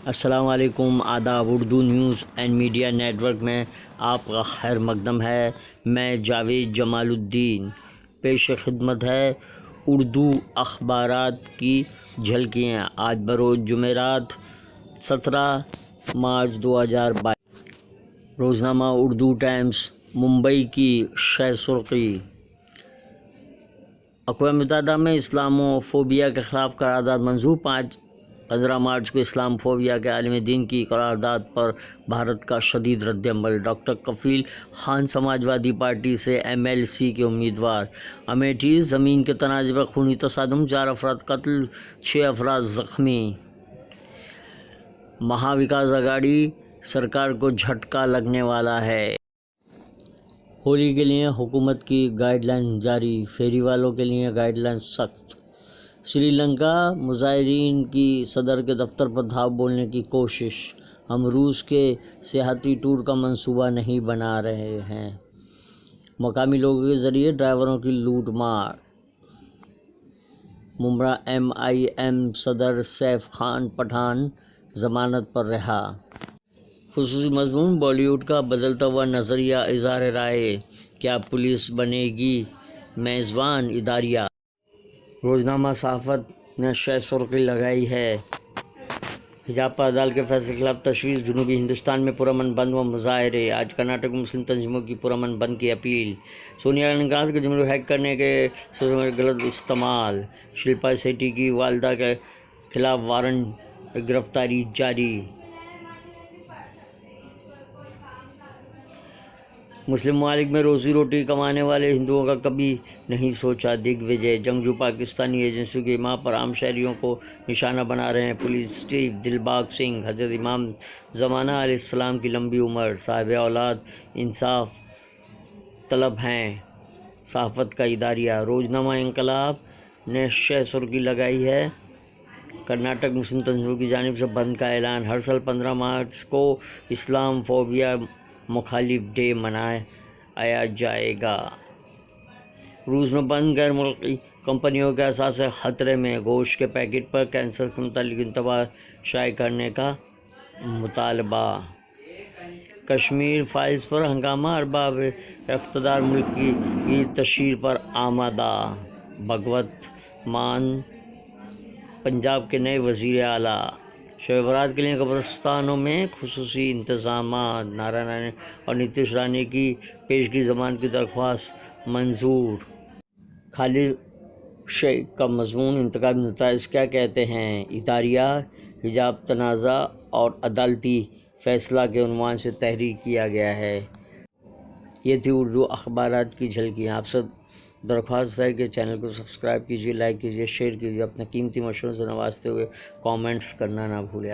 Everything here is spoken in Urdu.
السلام علیکم، آداب۔ Urdu news and media network میں آپ کا خیر مقدم ہے۔ میں جاوید جمال الدین۔ پیش خدمت ہے اردو اخبارات کی جھلکیاں۔ آج بروز جمعرات 17 مارچ 2022۔ روزنامہ اردو ٹائمز ممبئی کی شہ سرخی: اقوام متحدہ میں اسلامو فوبیا کے خلاف قرارداد منظور۔ 15 مارچ کو اسلام فوبیا کے عالم دین کی قرارداد پر بھارت کا شدید رد عمل۔ ڈاکٹر کفیل خان سماجوادی پارٹی سے MLC کے امیدوار۔ امیٹھی زمین کے تنازع پر خونی تصادم، 4 افراد قتل، 6 افراد زخمی۔ مہا وکاس اگاڑی سرکار کو جھٹکا لگنے والا ہے۔ ہولی کے لیے حکومت کی گائیڈ لائن جاری، فیری والوں کے لیے گائیڈ لائن سخت۔ سری لنکا مظاہرین کی صدر کے دفتر پر دھاوا بولنے کی کوشش۔ ہم روس کے سیاحتی ٹور کا منصوبہ نہیں بنا رہے ہیں۔ مقامی لوگوں کے ذریعے ڈرائیوروں کی لوٹ مار۔ ممبرا MIM صدر سیف خان پٹھان ضمانت پر رہا۔ خصوصی مضمون: بالی ووڈ کا بدلتا ہوا نظریہ، اظہار رائے، کیا پولیس بنے گی میزبان اداریہ؟ روزنامہ صحافت نے شہ سرخی لگائی ہے: حجاب پر عدالت کے فیصلے کے خلاف تشویش، جنوبی ہندوستان میں پرامن بند و مظاہرے۔ آج کرناٹک میں مسلم تنظیموں کی پرامن بند کی اپیل۔ سونیا گاندھی نے کہا کہ جمہوریہ ہیک کرنے کے سوشل میڈیا کا غلط استعمال۔ شلپا شیٹی کی والدہ کے خلاف وارنٹ گرفتاری جاری۔ مسلم ممالک میں روزی روٹی کمانے والے ہندوؤں کا کبھی نہیں سوچا، دگ وجے۔ جنگجو پاکستانی ایجنسیوں کی حمایت پر عام شہریوں کو نشانہ بنا رہے ہیں۔ پولیس چیف دلباغ سنگھ: حضرت امام زمانہ علیہ السلام کی لمبی عمر، صاحب اولاد انصاف طلب ہیں۔ صحافت کا اداریہ۔ روزنامہ انقلاب نے شہ سرخی لگائی ہے: کرناٹک مسلم تنظیموں کی جانب سے بند کا اعلان۔ ہر سال 15 مارچ کو اسلام فوبیا مخالف ڈے منایا جائے گا۔ روس میں بند غیر ملکی کمپنیوں کے اثاثے خطرے میں، گوشت کے پیکٹ پر کینسر سے متعلق انتباہ شائع کرنے کا مطالبہ۔ کشمیر فائلز پر ہنگامہ، ارباب اقتدار ملک کی تشہیر پر آمادہ۔ بھگوت مان پنجاب کے نئے وزیر اعلیٰ۔ شب برات کے لیے قبرستانوں میں خصوصی انتظامات۔ نارائن اور نتیش رانے کی پیشگی ضمانت کی درخواست منظور۔ خالد شیخ کا مضمون: انتخابی نتائج کیا کہتے ہیں؟ اداریہ۔ حجاب تنازع اور عدالتی فیصلہ کے عنوان سے تحریر کیا گیا ہے۔ یہ تھی اردو اخبارات کی جھلکیاں۔ آپ سے درخواست ہے کہ چینل کو سبسکرائب کیجیے، لائک کیجیے، شیئر کیجیے۔ اپنے قیمتی مشوروں سے نوازتے ہوئے کامنٹس کرنا نہ بھولیں۔